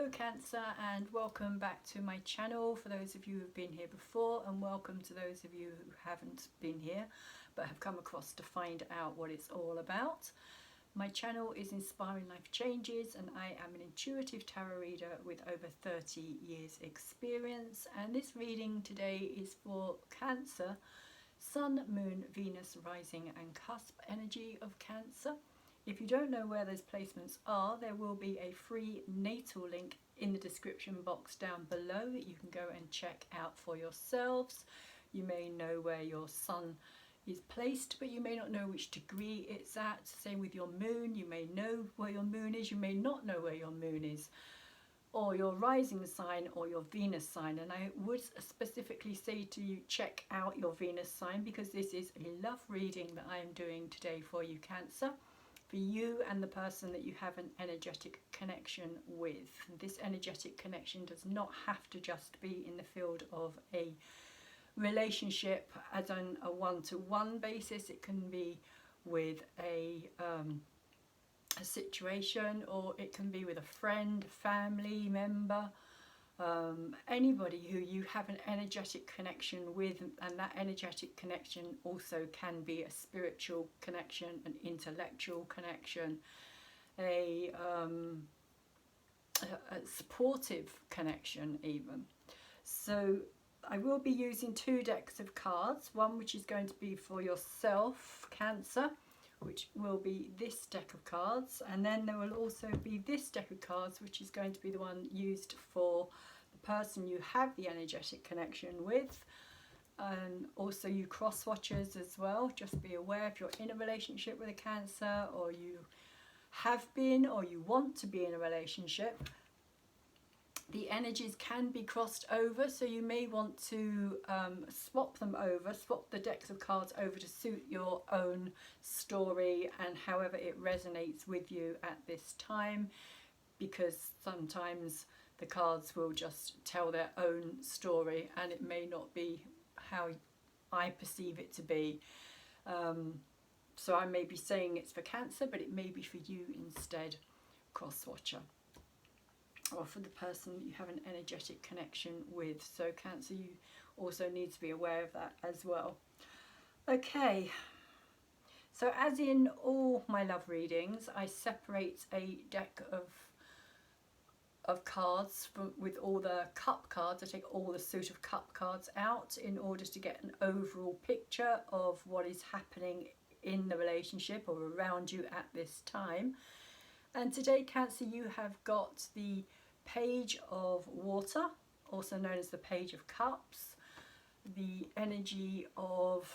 Hello Cancer, and welcome back to my channel for those of you who have been here before, and welcome to those of you who haven't been here but have come across to find out what it's all about. My channel is Inspiring Life Changes, and I am an intuitive tarot reader with over 30 years experience, and this reading today is for Cancer, Sun, Moon, Venus, Rising and Cusp energy of Cancer. If you don't know where those placements are, there will be a free natal link in the description box down below that you can go and check out for yourselves. You may know where your sun is placed, but you may not know which degree it's at. Same with your moon. You may know where your moon is, you may not know where your moon is, or your rising sign or your Venus sign. And I would specifically say to you, check out your Venus sign, because this is a love reading that I am doing today for you, Cancer. For you and the person that you have an energetic connection with. This energetic connection does not have to just be in the field of a relationship as on a one-to-one basis. It can be with a situation, or it can be with a friend, family member, anybody who you have an energetic connection with, and that energetic connection also can be a spiritual connection, an intellectual connection, a supportive connection even. So I will be using two decks of cards, one which is going to be for yourself, Cancer, which will be this deck of cards, and then there will also be this deck of cards, which is going to be the one used for the person you have the energetic connection with. And also you cross watchers as well, just be aware if you're in a relationship with a Cancer, or you have been, or you want to be in a relationship, the energies can be crossed over, so you may want to swap them over, swap the decks of cards over to suit your own story and however it resonates with you at this time, because sometimes the cards will just tell their own story and it may not be how I perceive it to be. So I may be saying it's for Cancer, but it may be for you instead, cross-watcher, or for the person you have an energetic connection with. So Cancer, you also need to be aware of that as well. Okay, so as in all my love readings, I separate a deck of cards with all the cup cards. I take all the suit of cup cards out in order to get an overall picture of what is happening in the relationship or around you at this time. And today, Cancer, you have got the Page of Water, also known as the Page of Cups, the energy of,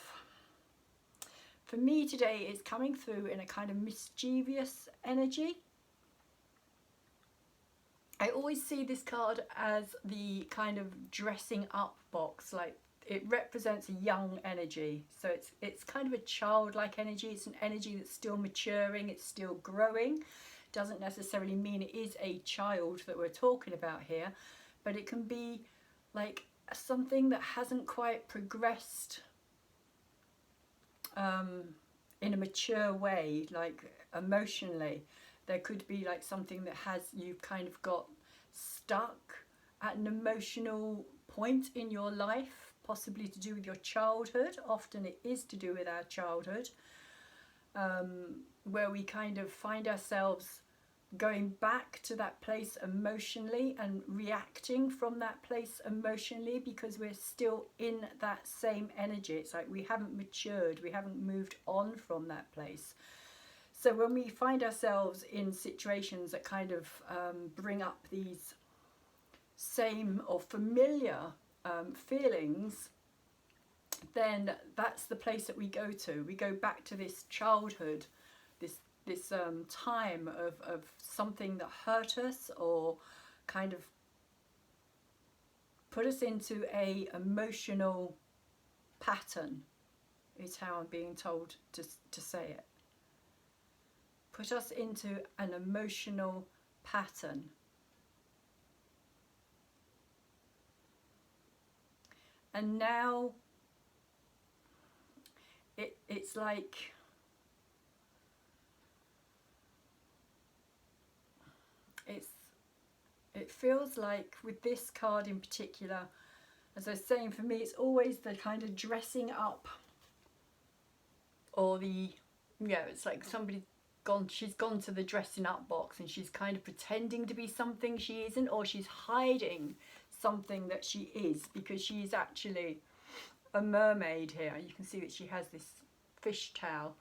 for me today, is coming through in a kind of mischievous energy. I always see this card as the kind of dressing up box, like it represents a young energy. So it's kind of a childlike energy. It's an energy that's still maturing, it's still growing. Doesn't necessarily mean it is a child that we're talking about here, but it can be like something that hasn't quite progressed in a mature way, like emotionally. There could be like something that you've kind of got stuck at an emotional point in your life, possibly to do with your childhood. Often it is to do with our childhood, where we kind of find ourselves going back to that place emotionally and reacting from that place emotionally, because we're still in that same energy. It's like we haven't matured, we haven't moved on from that place. So when we find ourselves in situations that kind of bring up these same or familiar feelings, then that's the place that we go to. We go back to this childhood, this time of something that hurt us or kind of put us into a emotional pattern, is how I'm being told to say it. Put us into an emotional pattern. And now it's like it feels like with this card in particular, as I was saying, for me it's always the kind of dressing up, or the, yeah, it's like somebody she's gone to the dressing up box and she's kind of pretending to be something she isn't, or she's hiding something that she is, because she's actually a mermaid here. You can see that she has this fish towel,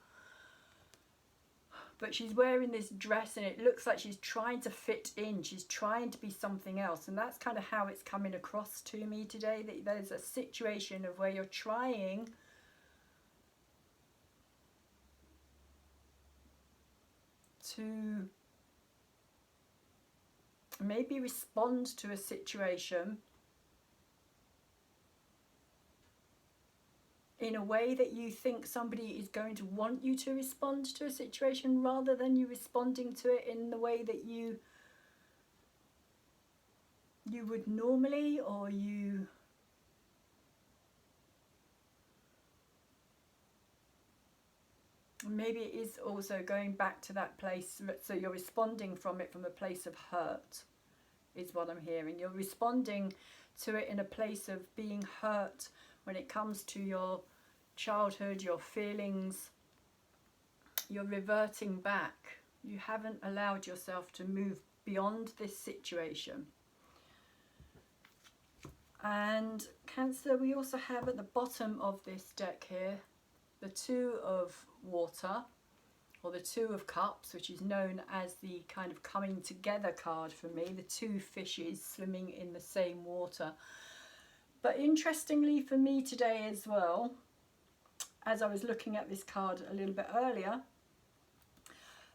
but she's wearing this dress and it looks like she's trying to fit in, she's trying to be something else. And that's kind of how it's coming across to me today, that there's a situation of where you're trying to maybe respond to a situation in a way that you think somebody is going to want you to respond to a situation, rather than you responding to it in the way that you would normally, or maybe it is also going back to that place, so you're responding from it from a place of hurt, is what I'm hearing. You're responding to it in a place of being hurt when it comes to your childhood, your feelings. You're reverting back. You haven't allowed yourself to move beyond this situation. And Cancer, we also have at the bottom of this deck here the Two of Water, or the Two of Cups, which is known as the kind of coming together card for me, the two fishes swimming in the same water. But interestingly for me today as well, as I was looking at this card a little bit earlier,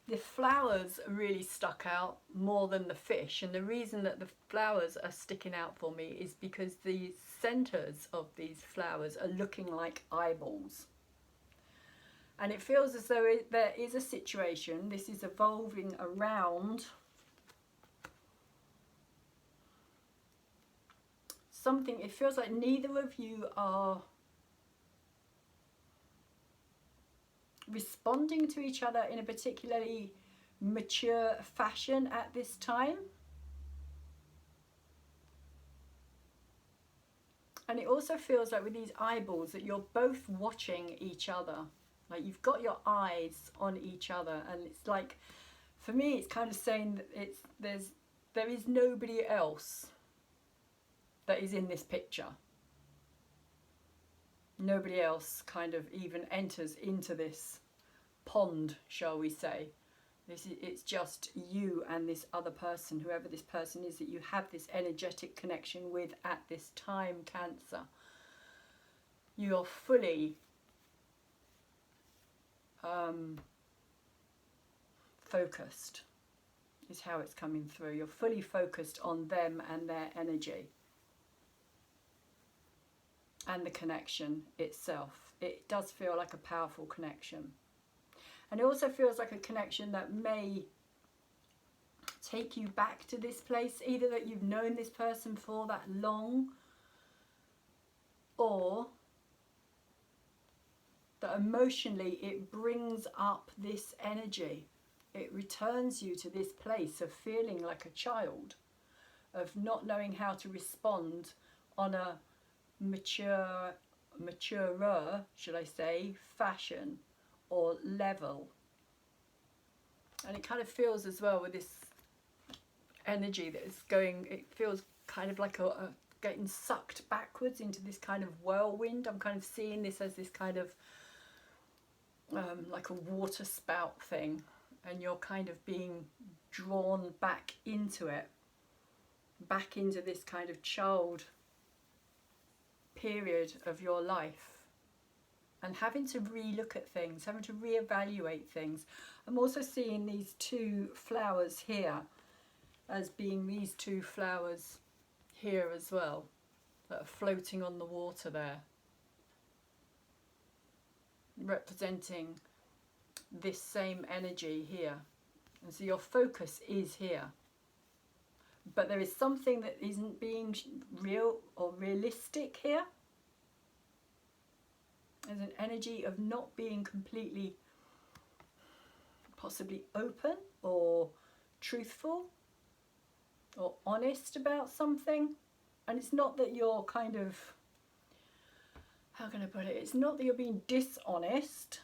the flowers really stuck out more than the fish. And the reason that the flowers are sticking out for me is because the centers of these flowers are looking like eyeballs. And it feels as though there is a situation, this is evolving around something. It feels like neither of you are responding to each other in a particularly mature fashion at this time. And it also feels like with these eyeballs that you're both watching each other. Like you've got your eyes on each other, and it's like, for me, it's kind of saying that there is nobody else that is in this picture. Nobody else kind of even enters into this pond, shall we say. It's just you and this other person, whoever this person is that you have this energetic connection with at this time, Cancer. You're fully focused, is how it's coming through. You're fully focused on them and their energy and the connection itself. It does feel like a powerful connection. And it also feels like a connection that may take you back to this place, either that you've known this person for that long, or that emotionally it brings up this energy. It returns you to this place of feeling like a child, of not knowing how to respond on a maturer, should I say, fashion or level. And it kind of feels as well with this energy that is going, it feels kind of like a getting sucked backwards into this kind of whirlwind. I'm kind of seeing this as this kind of like a water spout thing, and you're kind of being drawn back into it, back into this kind of child period of your life, and having to re-look at things, having to re-evaluate things. I'm also seeing these two flowers here as being these two flowers here as well, that are floating on the water there, representing this same energy here. And so your focus is here, but there is something that isn't being real or realistic here. There's an energy of not being completely possibly open or truthful. or honest about something. And it's not that you're kind of, how can I put it? It's not that you're being dishonest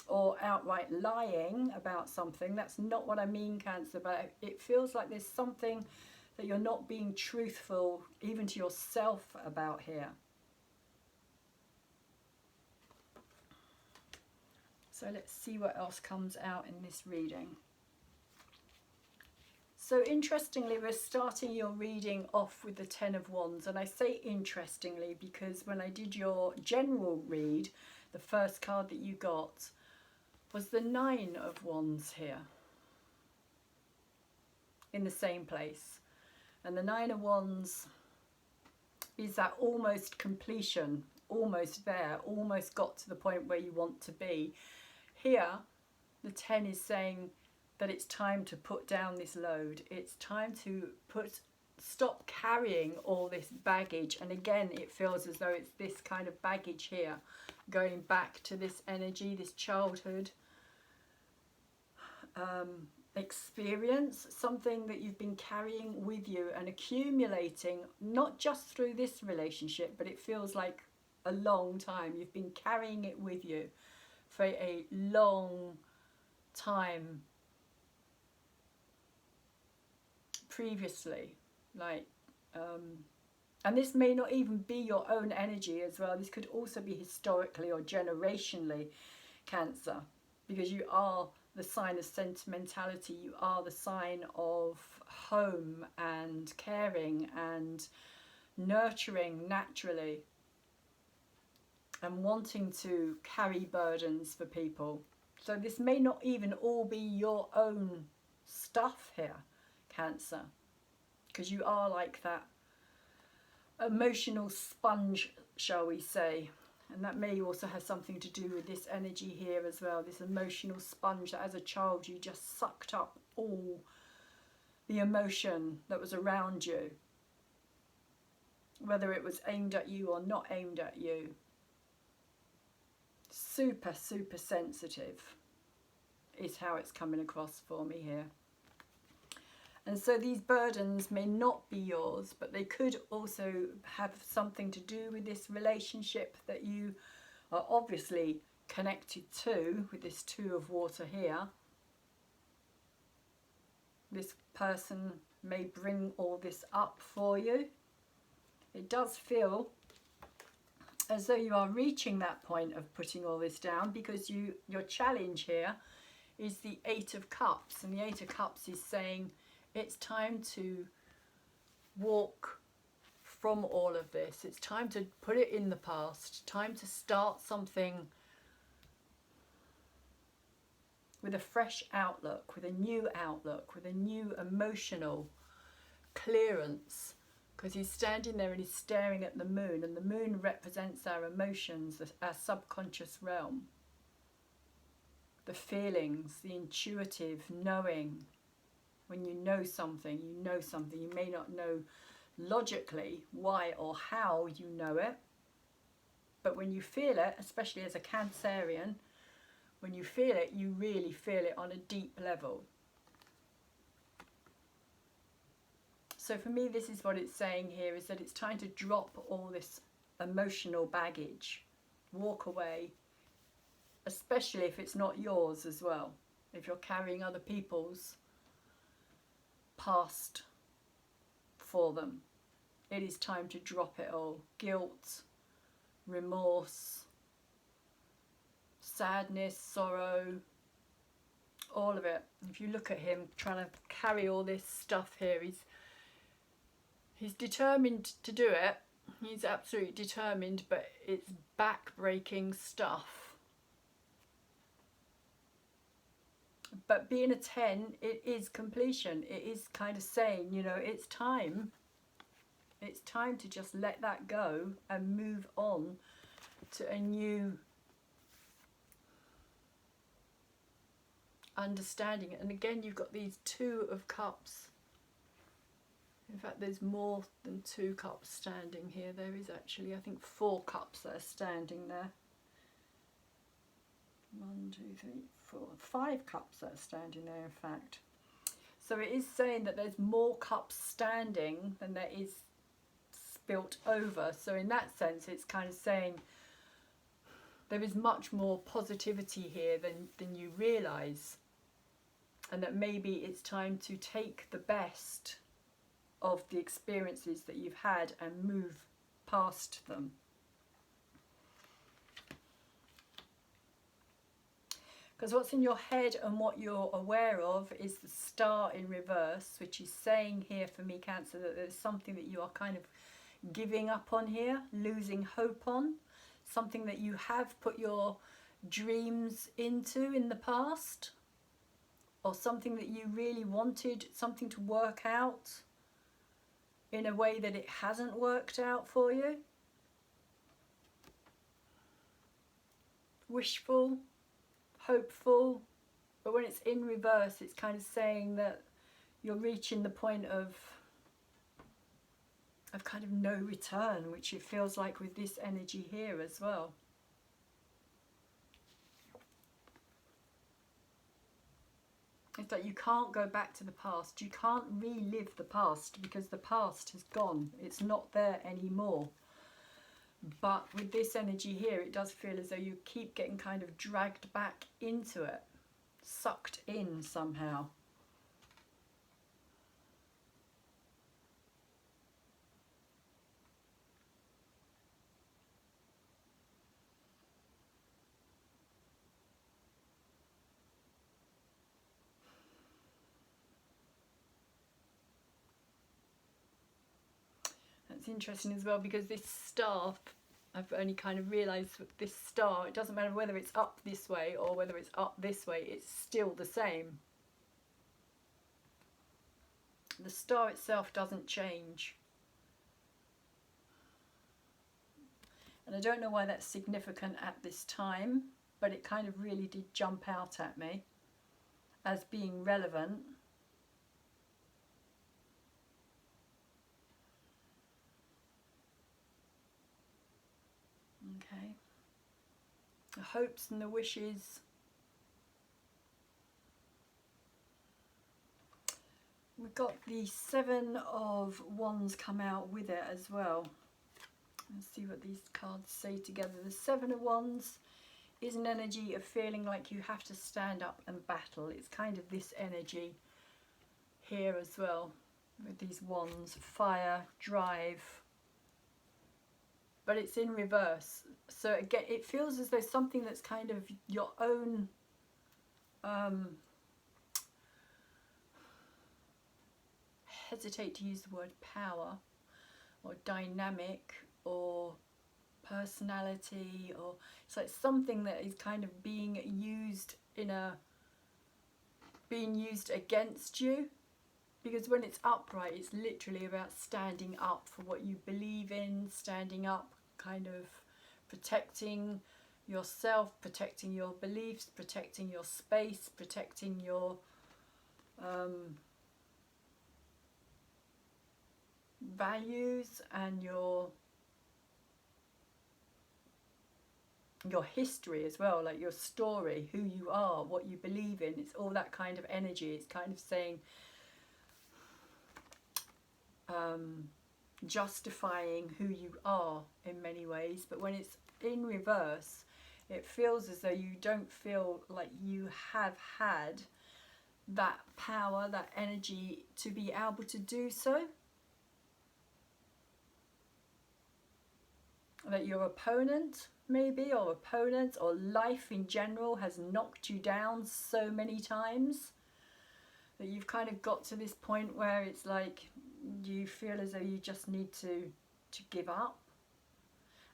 or outright lying about something. That's not what I mean, Cancer, but it feels like there's something that you're not being truthful even to yourself about here. So let's see what else comes out in this reading. So interestingly, we're starting your reading off with the Ten of Wands. And I say interestingly because when I did your general read, the first card that you got was the Nine of Wands here in the same place. And the Nine of Wands is that almost completion, almost there, almost got to the point where you want to be. Here, the 10 is saying that it's time to put down this load. It's time to stop carrying all this baggage. And again, it feels as though it's this kind of baggage here, going back to this energy, this childhood experience, something that you've been carrying with you and accumulating, not just through this relationship, but it feels like a long time. You've been carrying it with you for a long time previously, like and this may not even be your own energy as well. This could also be historically or generationally, Cancer, because you are the sign of sentimentality. You are the sign of home and caring and nurturing naturally and wanting to carry burdens for people. So this may not even all be your own stuff here, Cancer, because you are like that emotional sponge, shall we say. And that may also have something to do with this energy here as well, this emotional sponge that as a child you just sucked up all the emotion that was around you, whether it was aimed at you or not aimed at you. Super, super sensitive is how it's coming across for me here. And so these burdens may not be yours, but they could also have something to do with this relationship that you are obviously connected to with this Two of Water here. This person may bring all this up for you. It does feel as though you are reaching that point of putting all this down, because your challenge here is the Eight of Cups. And the Eight of Cups is saying, it's time to walk from all of this. It's time to put it in the past. Time to start something with a fresh outlook, with a new outlook, with a new emotional clearance. Because he's standing there and he's staring at the moon. And the moon represents our emotions, our subconscious realm. The feelings, the intuitive knowing. When you know something, you know something. You may not know logically why or how you know it, but when you feel it, especially as a Cancerian, when you feel it, you really feel it on a deep level. So for me, this is what it's saying here, is that it's time to drop all this emotional baggage. Walk away, especially if it's not yours as well. If you're carrying other people's past for them, it is time to drop it all. Guilt, remorse, sadness, sorrow, all of it. If you look at him trying to carry all this stuff here, he's determined to do it. He's absolutely determined, but it's back-breaking stuff. But being a 10, it is completion. It is kind of saying, you know, it's time. It's time to just let that go and move on to a new understanding. And again, you've got these Two of Cups. In fact, there's more than 2 cups standing here. There is actually, I think, 4 cups that are standing there. 1, 2, 3, 4, 5 cups that are standing there, in fact. So it is saying that there's more cups standing than there is spilt over. So in that sense, it's kind of saying there is much more positivity here than you realise. And that maybe it's time to take the best of the experiences that you've had and move past them. Because what's in your head and what you're aware of is the Star in reverse, which is saying here for me, Cancer, that there's something that you are kind of giving up on here, losing hope on, something that you have put your dreams into in the past, or something that you really wanted, something to work out in a way that it hasn't worked out for you. Wishful, hopeful, but when it's in reverse, it's kind of saying that you're reaching the point of kind of no return, which it feels like with this energy here as well. It's like you can't go back to the past. You can't relive the past because the past has gone. It's not there anymore. But with this energy here, it does feel as though you keep getting kind of dragged back into it, sucked in somehow. That's interesting as well, because this star, I've only kind of realised with this star, it doesn't matter whether it's up this way or whether it's up this way, it's still the same. The star itself doesn't change. And I don't know why that's significant at this time, but it kind of really did jump out at me as being relevant. Okay. The hopes and the wishes. We've got the 7 of Wands come out with it as well. Let's see what these cards say together. The 7 of Wands is an energy of feeling like you have to stand up and battle. It's kind of this energy here as well with these wands. Fire, drive. But it's in reverse. So again, it feels as though something that's kind of your own hesitate to use the word power or dynamic or personality, or it's like something that is kind of being used against you. Because when it's upright, it's literally about standing up for what you believe in, standing up, kind of protecting yourself, protecting your beliefs, protecting your space, protecting your values and your history as well, like your story, who you are, what you believe in. It's all that kind of energy. It's kind of saying justifying who you are in many ways. But when it's in reverse, it feels as though you don't feel like you have had that power, that energy to be able to do so. That your opponent maybe, or opponents, or life in general has knocked you down so many times that you've kind of got to this point where it's like you feel as though you just need to give up.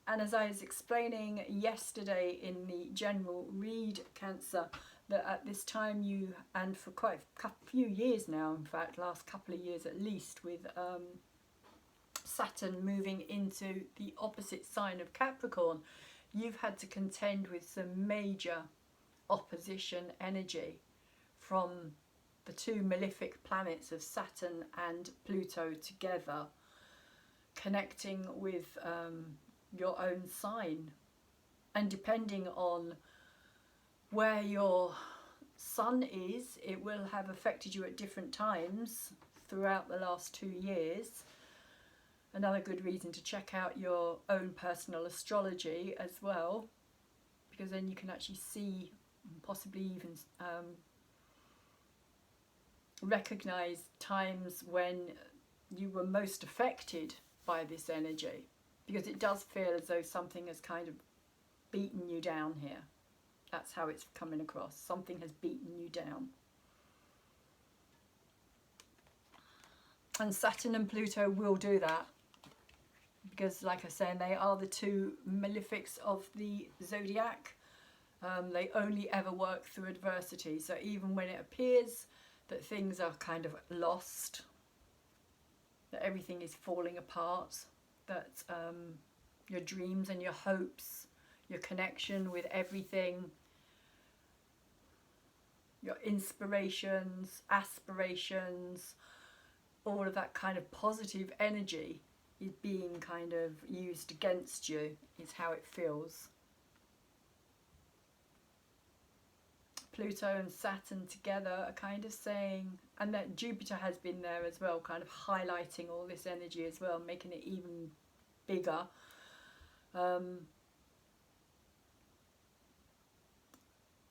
And as I was explaining yesterday in the general read, Cancer, that at this time you, and for quite a few years now, in fact, last couple of years at least, with Saturn moving into the opposite sign of Capricorn, you've had to contend with some major opposition energy from the two malefic planets of Saturn and Pluto together, connecting with your own sign. And depending on where your Sun is, it will have affected you at different times throughout the last 2 years. Another good reason to check out your own personal astrology as well, because then you can actually see, possibly even recognize times when you were most affected by this energy, because it does feel as though something has kind of beaten you down here. That's how it's coming across. Something has beaten you down. And Saturn and Pluto will do that, because like I said, they are the two malefics of the zodiac. They only ever work through adversity. So even when it appears that things are kind of lost, that everything is falling apart, that your dreams and your hopes, your connection with everything, your inspirations, aspirations, all of that kind of positive energy is being kind of used against you, is how it feels. Pluto and Saturn together are kind of saying, and that Jupiter has been there as well, kind of highlighting all this energy as well, making it even bigger.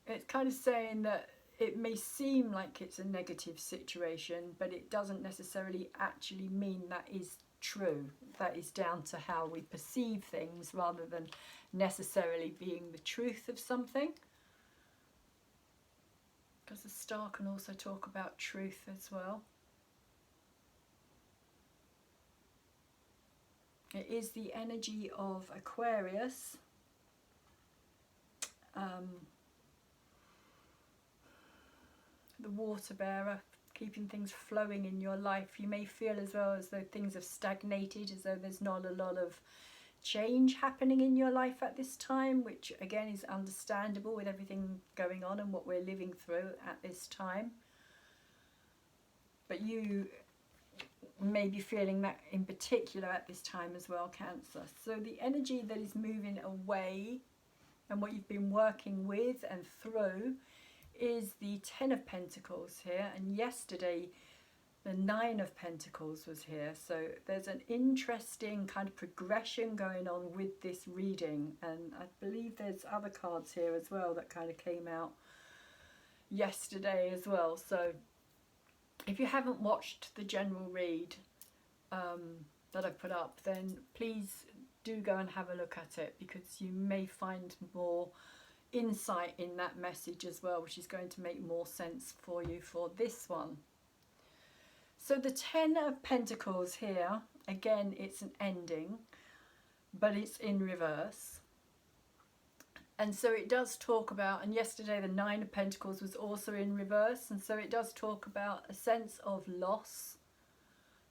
It's kind of saying that it may seem like it's a negative situation, but it doesn't necessarily actually mean that is true. That is down to how we perceive things rather than necessarily being the truth of something. Because the star can also talk about truth as well. It is the energy of Aquarius. The water bearer, keeping things flowing in your life. You may feel as well as though things have stagnated, as though there's not a lot of change happening in your life at this time, which again is understandable with everything going on and what we're living through at this time. But you may be feeling that in particular at this time as well, Cancer. So the energy that is moving away and what you've been working with and through is the Ten of Pentacles here, and yesterday the Nine of Pentacles was here. So there's an interesting kind of progression going on with this reading, and I believe there's other cards here as well that kind of came out yesterday as well. So if you haven't watched the general read that I've put up, then please do go and have a look at it, because you may find more insight in that message as well, which is going to make more sense for you for this one. So the Ten of Pentacles here, again, it's an ending, but it's in reverse. And so it does talk about, and yesterday the Nine of Pentacles was also in reverse, and so it does talk about a sense of loss,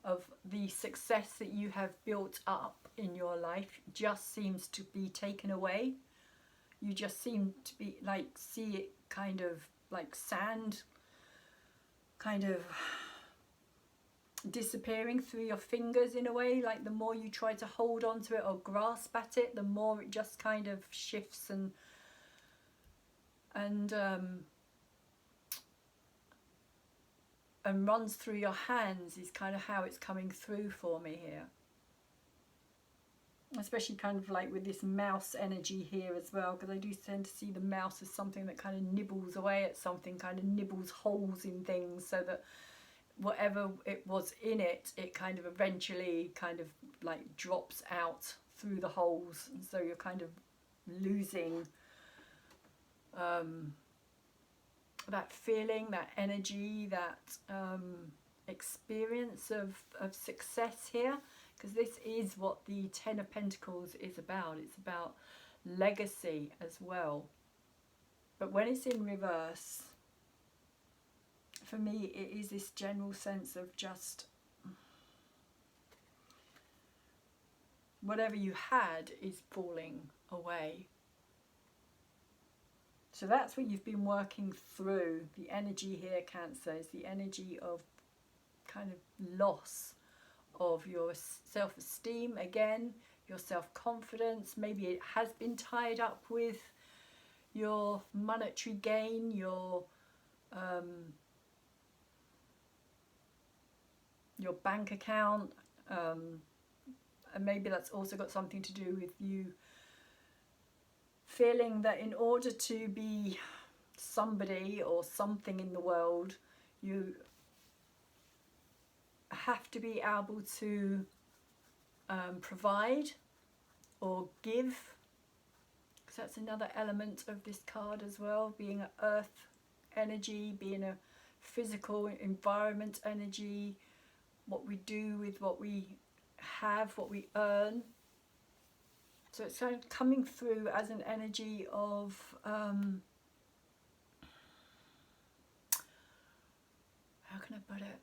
of the success that you have built up in your life just seems to be taken away. You just seem to be like, see it kind of like sand kind of disappearing through your fingers in a way. Like the more you try to hold on to it or grasp at it, the more it just kind of shifts and runs through your hands, is kind of how it's coming through for me here. Especially kind of like with this mouse energy here as well, because I do tend to see the mouse as something that kind of nibbles away at something, kind of nibbles holes in things, so that whatever it was in it, it kind of eventually kind of like drops out through the holes, and so you're kind of losing that feeling, that energy, that experience of success here. Because this is what the Ten of Pentacles is about. It's about legacy as well. But when it's in reverse, for me, it is this general sense of just whatever you had is falling away. So that's what you've been working through. The energy here, Cancer, is the energy of kind of loss of your self-esteem, again, your self-confidence. Maybe it has been tied up with your monetary gain, your your bank account, and maybe that's also got something to do with you feeling that in order to be somebody or something in the world, you have to be able to provide or give, because that's another element of this card as well, being an earth energy, being a physical environment energy, what we do with what we have, what we earn. So it's kind of coming through as an energy of how can I put it?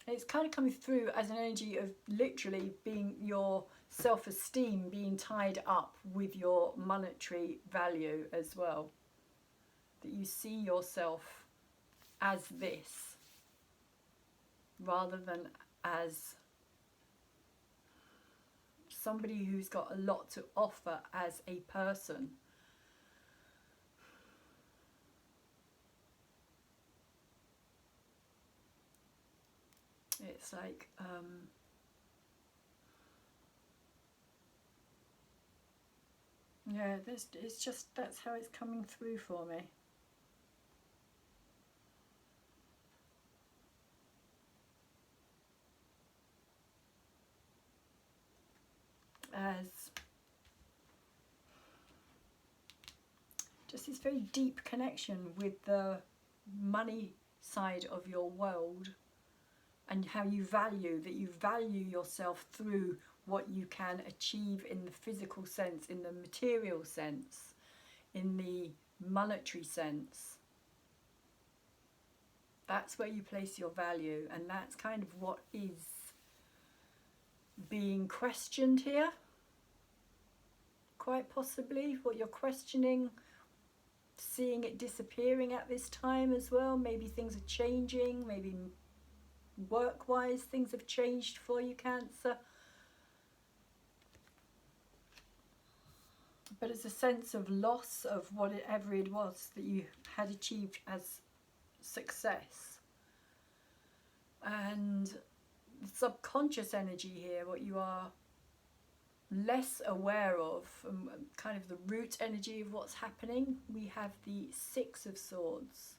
It's kind of coming through as an energy of literally being your self-esteem being tied up with your monetary value as well. That you see yourself as this rather than as somebody who's got a lot to offer as a person. It's like yeah, it's just, that's how it's coming through for me. As just this very deep connection with the money side of your world, and how you value yourself through what you can achieve in the physical sense, in the material sense, in the monetary sense. That's where you place your value, and that's kind of what is being questioned here. Quite possibly what you're questioning, seeing it disappearing at this time as well. Maybe things are changing, maybe work-wise things have changed for you, Cancer. But it's a sense of loss of whatever it was that you had achieved as success. And the subconscious energy here, what you are less aware of, kind of the root energy of what's happening, we have the Six of Swords,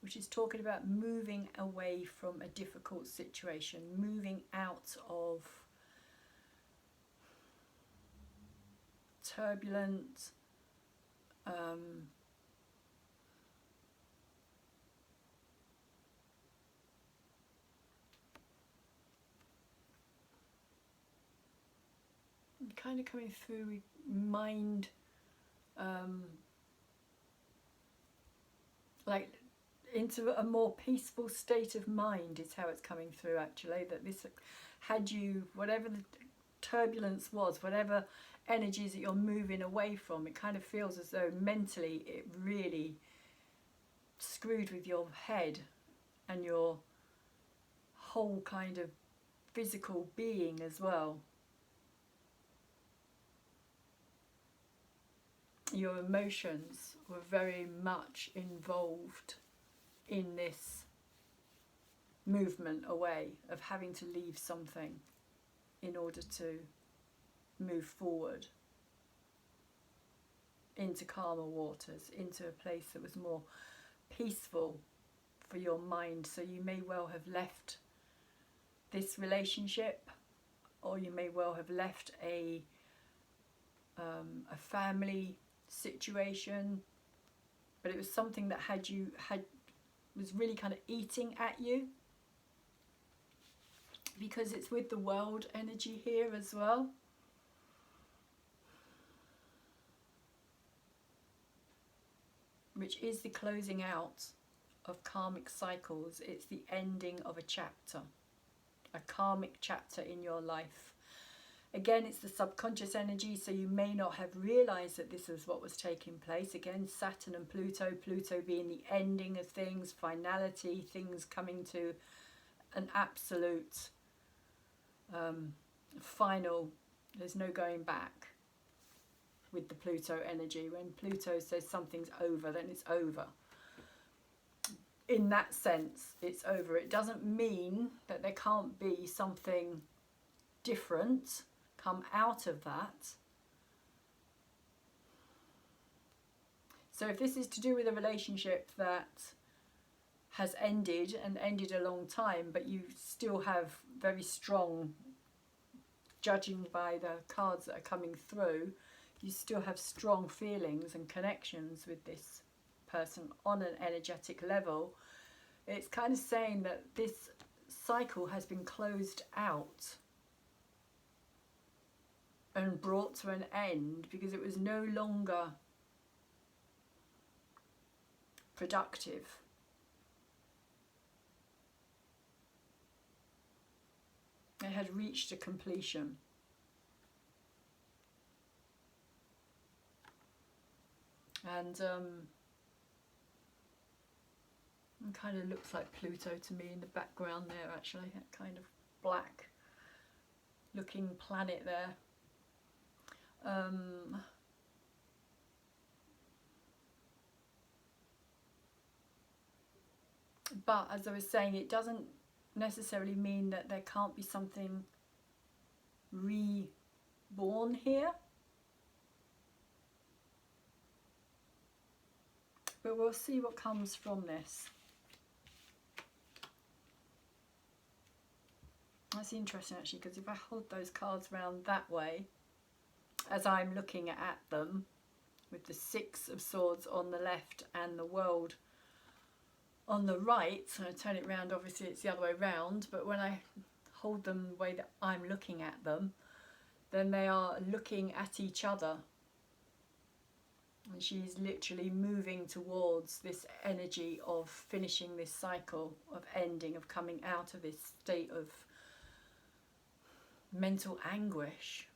which is talking about moving away from a difficult situation, moving out of turbulent, kind of coming through mind, like into a more peaceful state of mind is how it's coming through actually, that this had you, whatever the turbulence was, whatever energies that you're moving away from, it kind of feels as though mentally it really screwed with your head and your whole kind of physical being as well. Your emotions were very much involved in this movement away, of having to leave something in order to move forward into calmer waters, into a place that was more peaceful for your mind. So you may well have left this relationship, or you may well have left a family situation, but it was something that was really kind of eating at you, because it's with the world energy here as well. Which is the closing out of karmic cycles. It's the ending of a chapter, a karmic chapter in your life. Again, it's the subconscious energy, so you may not have realised that this is what was taking place. Again, Saturn and Pluto, Pluto being the ending of things, finality, things coming to an absolute final, there's no going back with the Pluto energy. When Pluto says something's over, then it's over. In that sense, it's over. It doesn't mean that there can't be something different come out of that. So if this is to do with a relationship that has ended and ended a long time, but you still have very strong, judging by the cards that are coming through, you still have strong feelings and connections with this person on an energetic level, it's kind of saying that this cycle has been closed out and brought to an end because it was no longer productive. It had reached a completion. And it kind of looks like Pluto to me in the background there, actually, that kind of black looking planet there. But as I was saying, it doesn't necessarily mean that there can't be something reborn here. But we'll see what comes from this. That's interesting, actually, because if I hold those cards around that way, as I'm looking at them, with the Six of Swords on the left and the World on the right, and I turn it around, obviously it's the other way round, but when I hold them the way that I'm looking at them, then they are looking at each other. And she's literally moving towards this energy of finishing this cycle, of ending, of coming out of this state of mental anguish,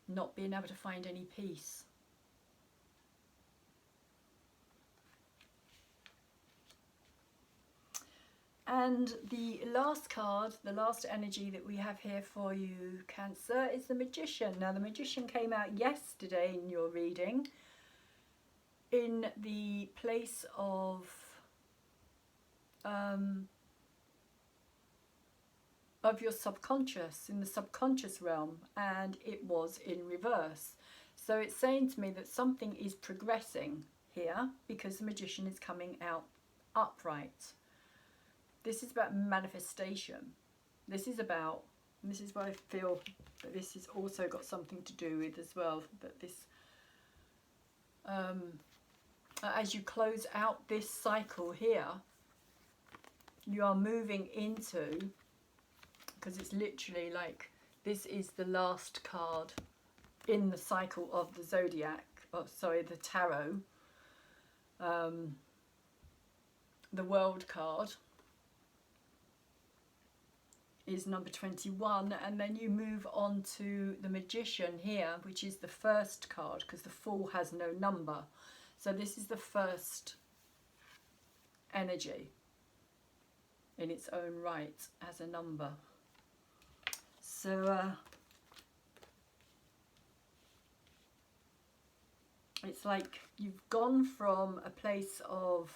not being able to find any peace. And the last card, the last energy that we have here for you, Cancer, is the Magician. Now, the Magician came out yesterday in your reading in the place of your subconscious, in the subconscious realm, and it was in reverse. So it's saying to me that something is progressing here because the Magician is coming out upright. This is about manifestation. This is about, and this is what I feel that this has also got something to do with as well, that this, as you close out this cycle here, you are moving into, because it's literally like, this is the last card in the cycle of the zodiac, oh, sorry, the tarot, the World card is number 21, and then you move on to the Magician here, which is the first card, because the Fool has no number. So this is the first energy in its own right as a number. So it's like you've gone from a place of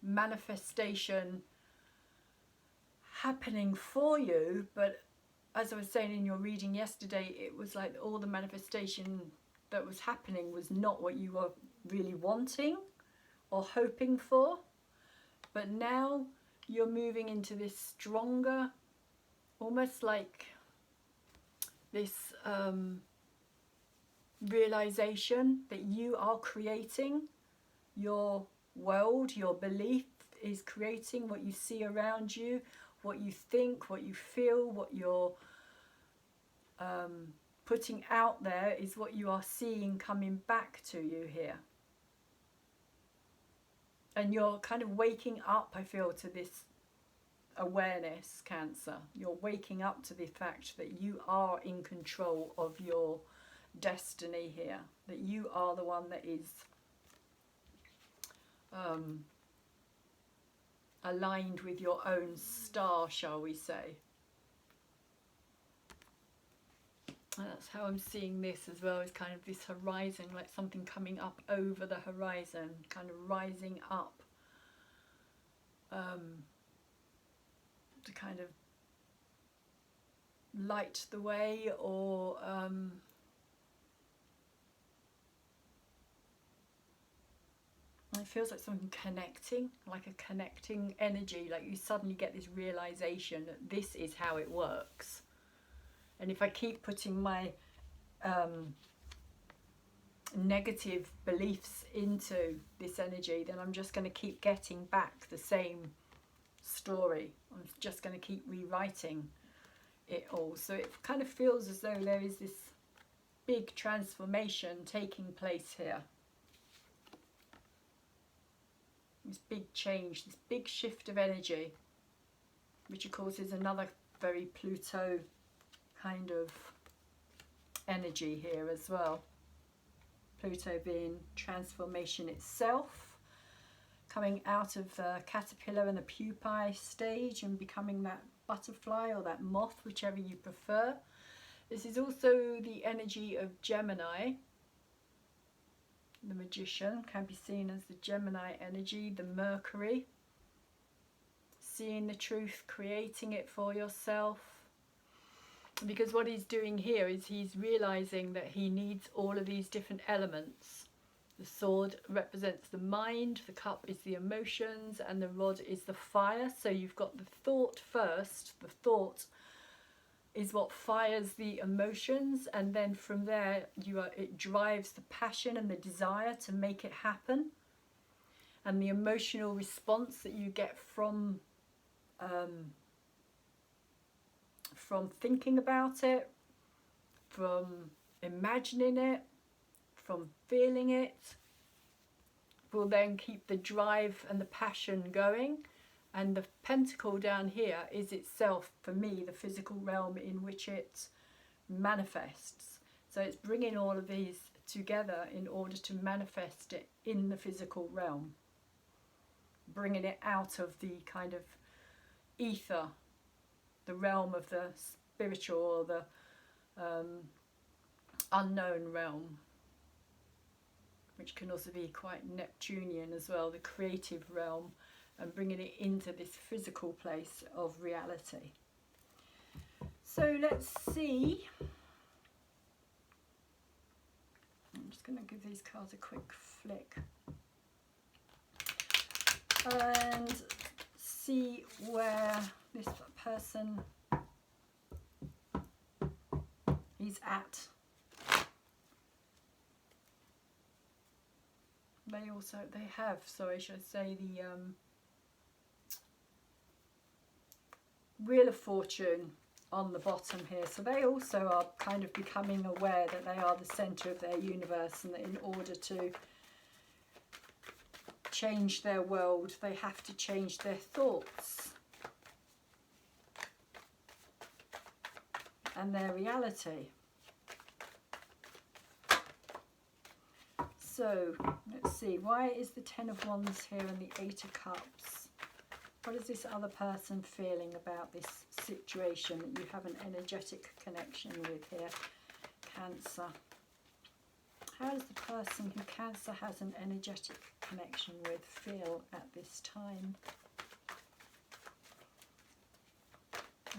manifestation happening for you, but as I was saying in your reading yesterday, it was like all the manifestation that was happening was not what you were really wanting or hoping for. But now you're moving into this stronger, almost like this realization that you are creating your world, your belief is creating what you see around you, what you think, what you feel, what you're putting out there is what you are seeing coming back to you here. And you're kind of waking up, I feel, to this awareness, Cancer. You're waking up to the fact that you are in control of your destiny here, that you are the one that is aligned with your own star, shall we say. And that's how I'm seeing this as well, is kind of this horizon, like something coming up over the horizon, kind of rising up to kind of light the way, or it feels like something connecting, like a connecting energy, like you suddenly get this realization that this is how it works. And if I keep putting my negative beliefs into this energy, then I'm just going to keep getting back the same story. I'm just going to keep rewriting it all. So it kind of feels as though there is this big transformation taking place here. This big change, this big shift of energy, which of course is another very Pluto kind of energy here as well. Pluto being transformation itself, coming out of the caterpillar and the pupae stage and becoming that butterfly or that moth, whichever you prefer. This is also the energy of Gemini. The Magician can be seen as the Gemini energy, the Mercury. Seeing the truth, creating it for yourself. Because what he's doing here is he's realizing that he needs all of these different elements. The sword represents the mind, the cup is the emotions, and the rod is the fire. So you've got the thought first. The thought is what fires the emotions, and then from there it drives the passion and the desire to make it happen. And the emotional response that you get from thinking about it, from imagining it, from feeling it, will then keep the drive and the passion going. And the pentacle down here is itself, for me, the physical realm in which it manifests. So it's bringing all of these together in order to manifest it in the physical realm, bringing it out of the kind of ether, the realm of the spiritual or the unknown realm, which can also be quite Neptunian as well, the creative realm, and bringing it into this physical place of reality. So let's see. I'm just going to give these cards a quick flick and see where this person is at. They have, sorry, I should say, the Wheel of Fortune on the bottom here. So they also are kind of becoming aware that they are the centre of their universe, and that in order to change their world, they have to change their thoughts and their reality. So let's see, why is the Ten of Wands here and the Eight of Cups? What is this other person feeling about this situation that you have an energetic connection with here? Cancer. How does the person who Cancer has an energetic connection with feel at this time?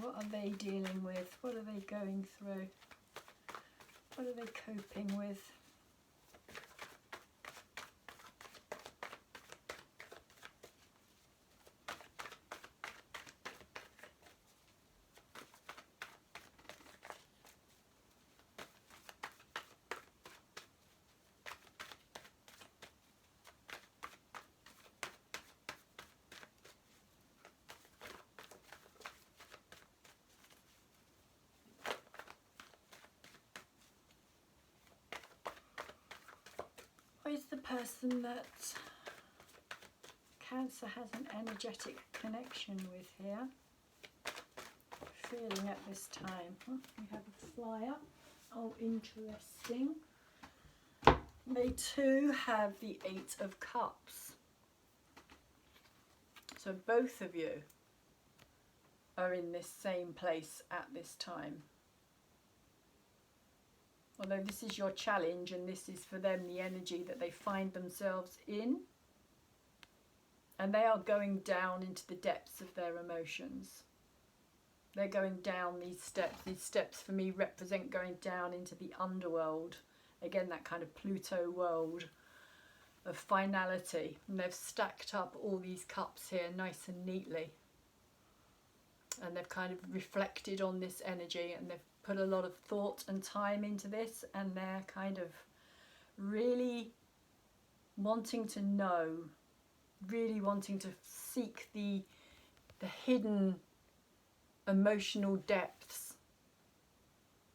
What are they dealing with? What are they going through? What are they coping with? Is the person that Cancer has an energetic connection with here feeling at this time? Oh, we have a flyer. Oh, interesting. They too have the Eight of Cups. So So both of you are in this same place at this time. Although this is your challenge and this is for them the energy that they find themselves in. And they are going down into the depths of their emotions. They're going down these steps. These steps for me represent going down into the underworld. Again, that kind of Pluto world of finality. And they've stacked up all these cups here nice and neatly. And they've kind of reflected on this energy, and they've put a lot of thought and time into this, and they're kind of really wanting to know, really wanting to seek the hidden emotional depths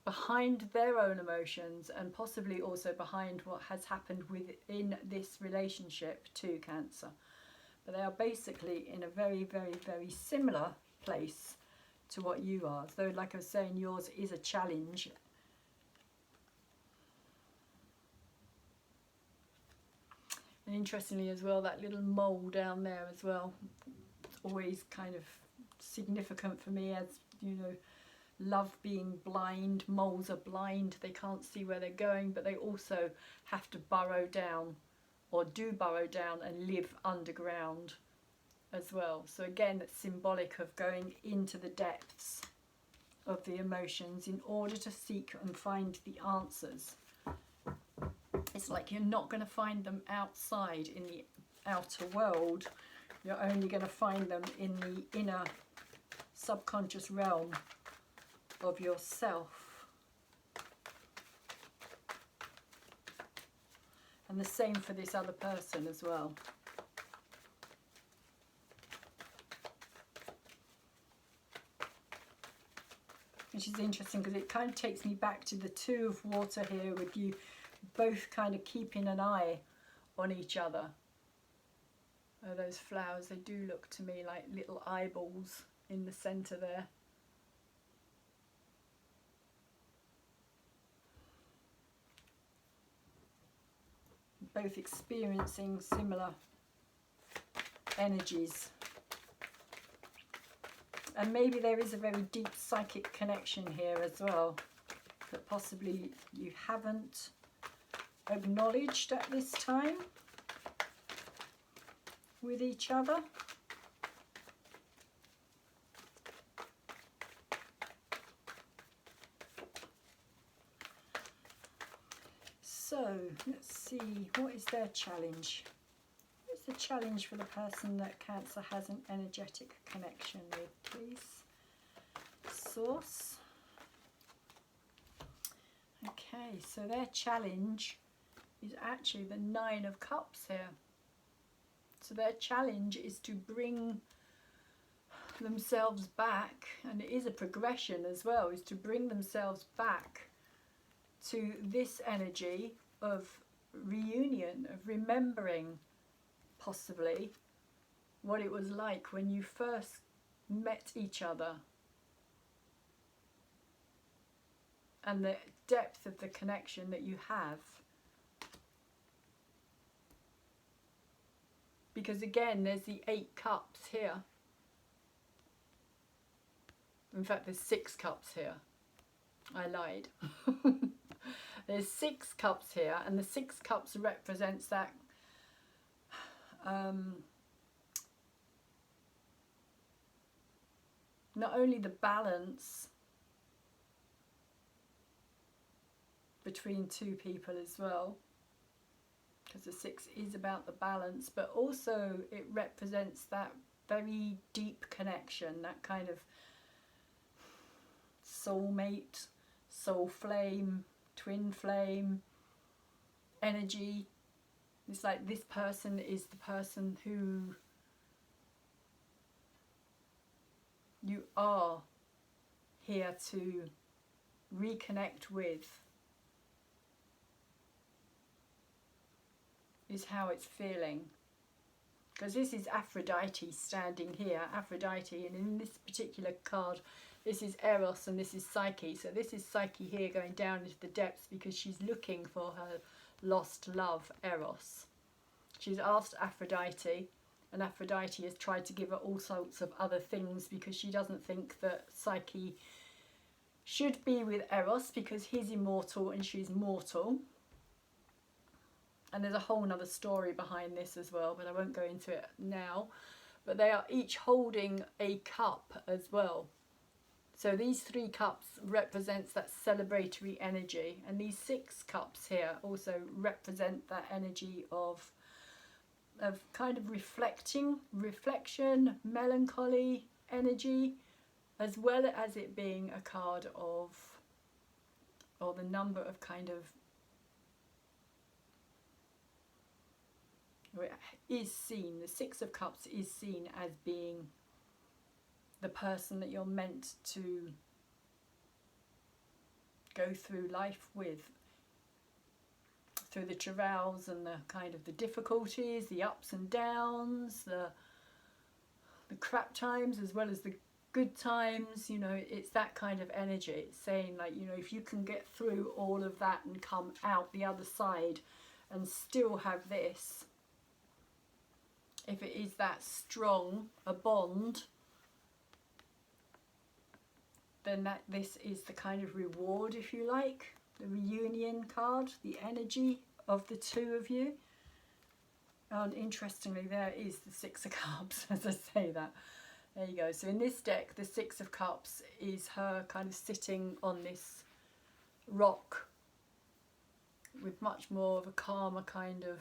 behind their own emotions, and possibly also behind what has happened within this relationship to Cancer. But they are basically in a very, very, very similar place to what you are. Though, like I was saying, yours is a challenge. And interestingly as well, that little mole down there as well, it's always kind of significant for me, as you know, love being blind. Moles are blind, they can't see where they're going, but they also have to burrow down, or do burrow down and live underground as well. So again, it's symbolic of going into the depths of the emotions in order to seek and find the answers. It's like you're not going to find them outside in the outer world. You're only going to find them in the inner subconscious realm of yourself. And the same for this other person as well. Which is interesting because it kind of takes me back to the Two of Water here, with you both kind of keeping an eye on each other. Oh, those flowers, they do look to me like little eyeballs in the centre there. Both experiencing similar energies. And maybe there is a very deep psychic connection here as well, that possibly you haven't acknowledged at this time with each other. So let's see, what is their challenge? What's the challenge for the person that Cancer has an energetic connection with, please? Source. Okay, so their challenge is actually the Nine of Cups here. So their challenge is to bring themselves back, and it is a progression as well, is to bring themselves back to this energy of reunion, of remembering possibly what it was like when you first met each other, and the depth of the connection that you have. Because again, there's the 8 cups here. In fact, there's 6 cups here. I lied. There's 6 cups here, and the 6 cups represents that not only the balance between two people as well, because the 6 is about the balance, but also it represents that very deep connection, that kind of soulmate, soul flame, twin flame energy. It's like this person is the person who you are here to reconnect with, is how it's feeling. Because this is Aphrodite standing here, Aphrodite, and in this particular card, this is Eros and this is Psyche. So this is Psyche here going down into the depths because she's looking for her lost love, Eros. She's asked Aphrodite, And Aphrodite has tried to give her all sorts of other things because she doesn't think that Psyche should be with Eros because he's immortal and she's mortal. And there's a whole nother story behind this as well, but I won't go into it now. But they are each holding a cup as well. So these 3 cups represents that celebratory energy, and these 6 cups here also represent that energy of kind of reflection, melancholy energy, as well as it being a card of, or the number of kind of, is seen, the 6 of Cups is seen as being the person that you're meant to go through life with, through the travails and the kind of the difficulties, the ups and downs, the crap times as well as the good times. You know, it's that kind of energy. It's saying, like, you know, if you can get through all of that and come out the other side and still have this, if it is that strong a bond, then this is the kind of reward, if you like, the reunion card, the energy of the 2 of you. And interestingly, there is the 6 of Cups, as I say that. There you go. So in this deck, the 6 of Cups is her kind of sitting on this rock with much more of a calmer kind of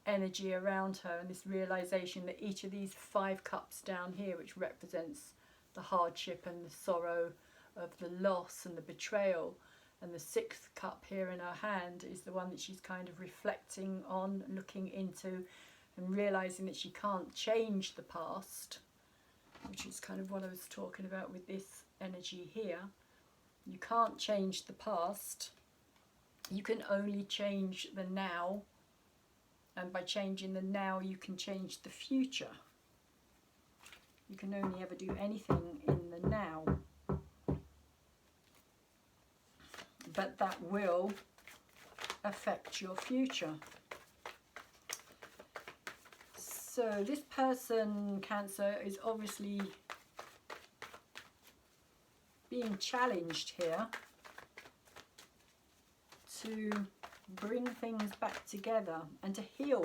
energy around her, and this realization that each of these 5 cups down here, which represents the hardship and the sorrow of the loss and the betrayal, and the 6th cup here in her hand is the one that she's kind of reflecting on, looking into, and realizing that she can't change the past, which is kind of what I was talking about with this energy here. You can't change the past, you can only change the now, and by changing the now you can change the future. You can only ever do anything in the now, but that will affect your future. So this person, Cancer, is obviously being challenged here to bring things back together and to heal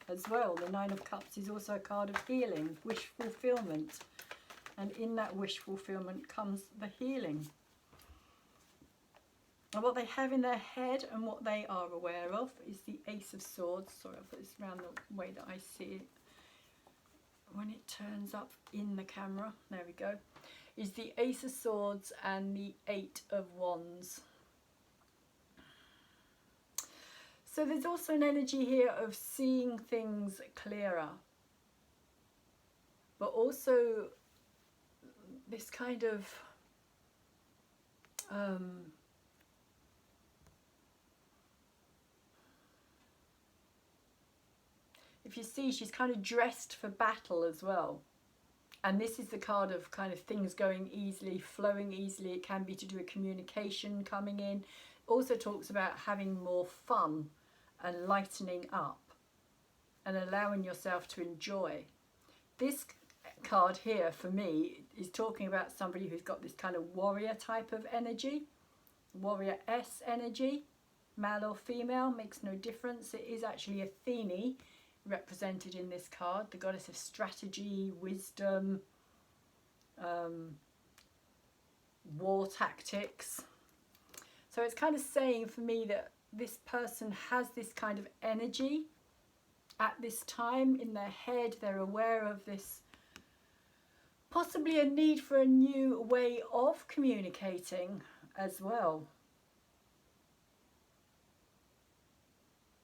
as well. The 9 of Cups is also a card of healing, wish fulfillment, and in that wish fulfillment comes the healing. And what they have in their head and what they are aware of is the Ace of Swords. Sorry, I'll put this around the way that I see it when it turns up in the camera. There we go. Is the Ace of Swords and the 8 of Wands. So there's also an energy here of seeing things clearer, but also this kind of if you see, she's kind of dressed for battle as well. And this is the card of kind of things going easily, flowing easily. It can be to do with communication coming in. Also talks about having more fun and lightening up and allowing yourself to enjoy. This card here for me is talking about somebody who's got this kind of warrior type of energy, warrior-s energy, male or female, makes no difference. It is actually Athene represented in this card, the goddess of strategy, wisdom, war tactics. So it's kind of saying for me that this person has this kind of energy at this time in their head. They're aware of this, possibly a need for a new way of communicating as well.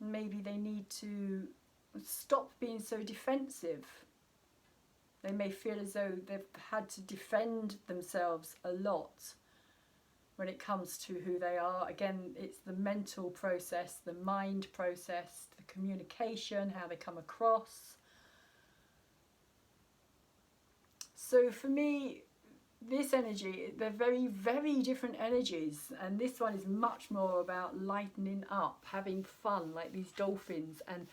Maybe they need to stop being so defensive. They may feel as though they've had to defend themselves a lot when it comes to who they are. Again, it's the mental process, the mind process, the communication, how they come across. So for me, this energy, they're very, very different energies, and this one is much more about lightening up, having fun, like these dolphins, and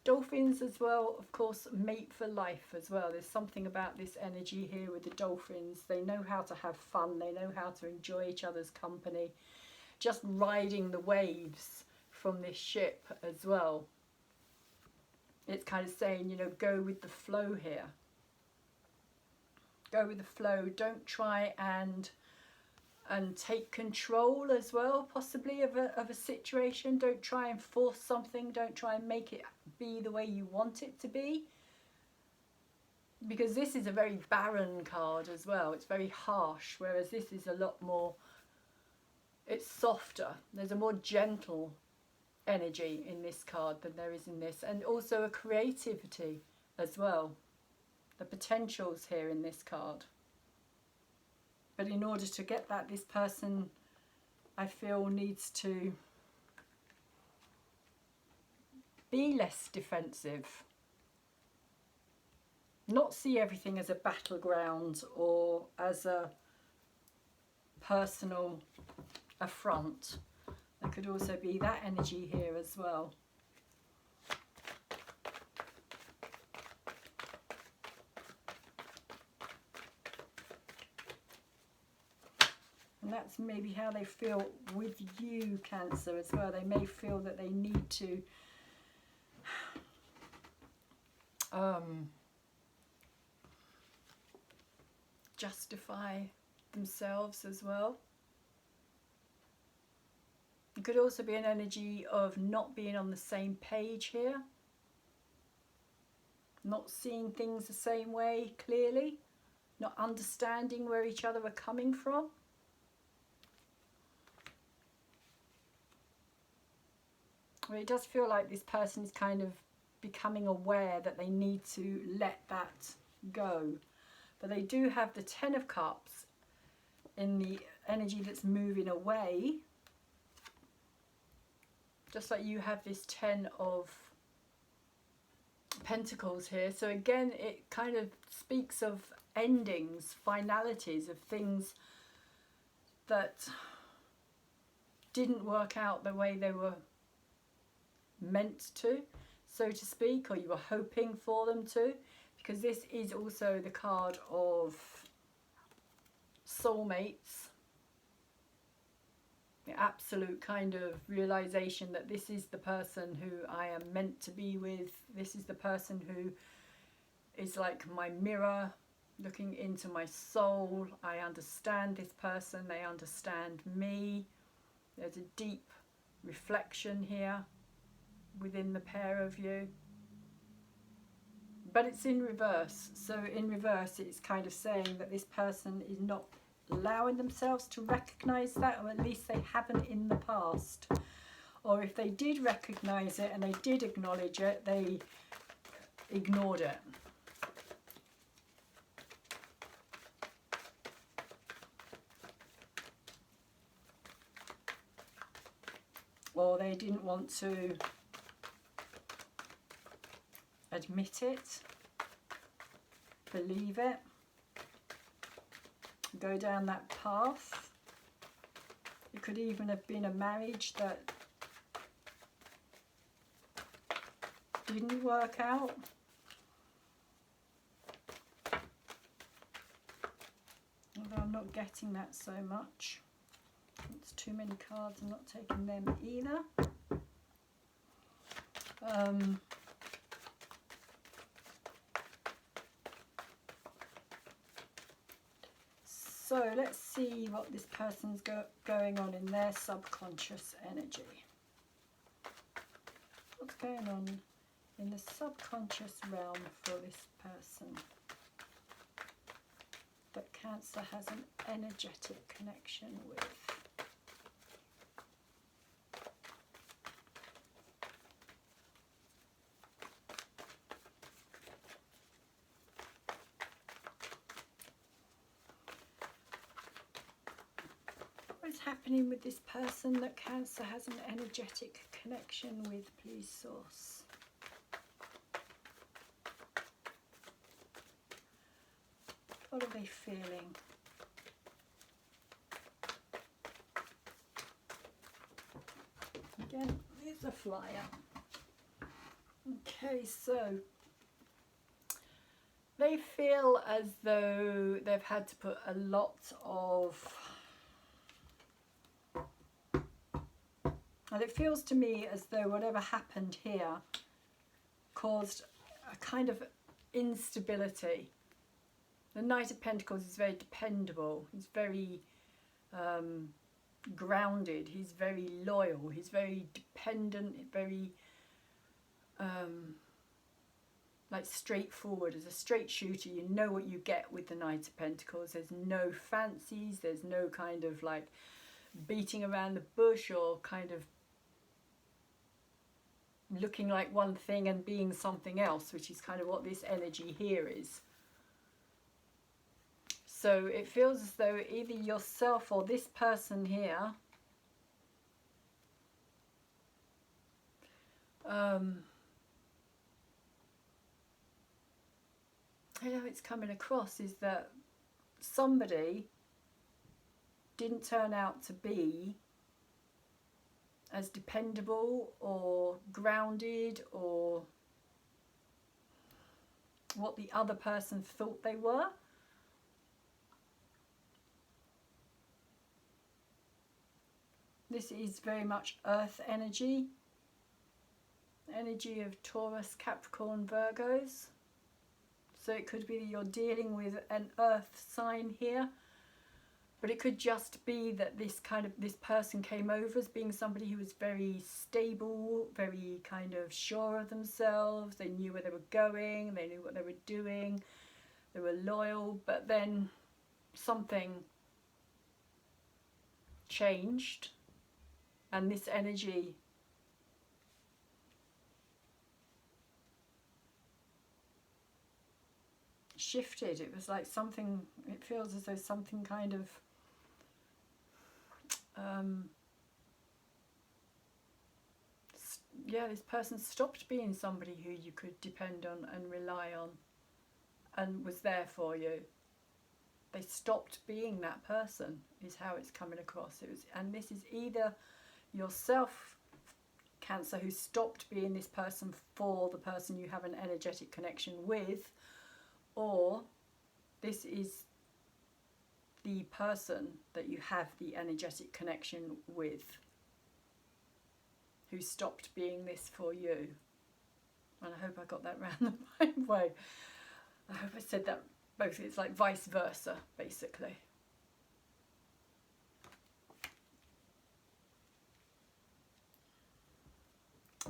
Dolphins as well, of course, mate for life as well. There's something about this energy here with the dolphins. They know how to have fun. They know how to enjoy each other's company. Just riding the waves from this ship as well. It's kind of saying, you know, go with the flow here. Go with the flow. Don't try and take control as well, possibly, of a situation. Don't try and force something. Don't try and make it be the way you want it to be. Because this is a very barren card as well. It's very harsh, whereas this is a lot more, it's softer. There's a more gentle energy in this card than there is in this. And also a creativity as well. The potentials here in this card. But in order to get that, this person, I feel, needs to be less defensive. Not see everything as a battleground or as a personal affront. There could also be that energy here as well. And that's maybe how they feel with you, Cancer, as well. They may feel that they need to justify themselves as well. It could also be an energy of not being on the same page here. Not seeing things the same way clearly. Not understanding where each other are coming from. Well, it does feel like this person is kind of becoming aware that they need to let that go. But they do have the Ten of Cups in the energy that's moving away. Just like you have this Ten of Pentacles here. So again, it kind of speaks of endings, finalities, of things that didn't work out the way they were meant to, so to speak, or you were hoping for them to, because this is also the card of soulmates, the absolute kind of realization that this is the person who I am meant to be with. This is the person who is like my mirror, looking into my soul. I understand this person, they understand me. There's a deep reflection here within the pair of you, but it's in reverse. So in reverse, it's kind of saying that this person is not allowing themselves to recognize that, or at least they haven't in the past. Or if they did recognize it and they did acknowledge it, they ignored it. Or they didn't want to admit it, believe it, go down that path. It could even have been a marriage that didn't work out. Although I'm not getting that so much. It's too many cards, I'm not taking them either. So let's see what this person's going on in their subconscious energy. What's going on in the subconscious realm for this person that Cancer has an energetic connection with? Happening with this person that Cancer has an energetic connection with, please, Source. What are they feeling? Again, here's a flyer. Okay, so they feel as though they've had to put a lot of, and it feels to me as though whatever happened here caused a kind of instability. The Knight of Pentacles is very dependable. He's very grounded. He's very loyal. He's very dependent, very like straightforward. As a straight shooter, you know what you get with the Knight of Pentacles. There's no fancies. There's no kind of like beating around the bush or kind of looking like one thing and being something else, which is kind of what this energy here is. So it feels as though either yourself or this person here I know it's coming across is that somebody didn't turn out to be as dependable or grounded or what the other person thought they were. This is very much earth energy, energy of Taurus, Capricorn, Virgos. So it could be that you're dealing with an earth sign here, but it could just be that this person came over as being somebody who was very stable, very kind of sure of themselves. They knew where they were going, they knew what they were doing, they were loyal, but then something changed and this energy shifted. It was like something, it feels as though something kind of yeah, this person stopped being somebody who you could depend on and rely on and was there for you. They stopped being that person is how it's coming across. It was, and this is either yourself, Cancer, who stopped being this person for the person you have an energetic connection with, or this is the person that you have the energetic connection with who stopped being this for you. And I hope I got that round the right way. I hope I said that both. It's like vice versa, basically.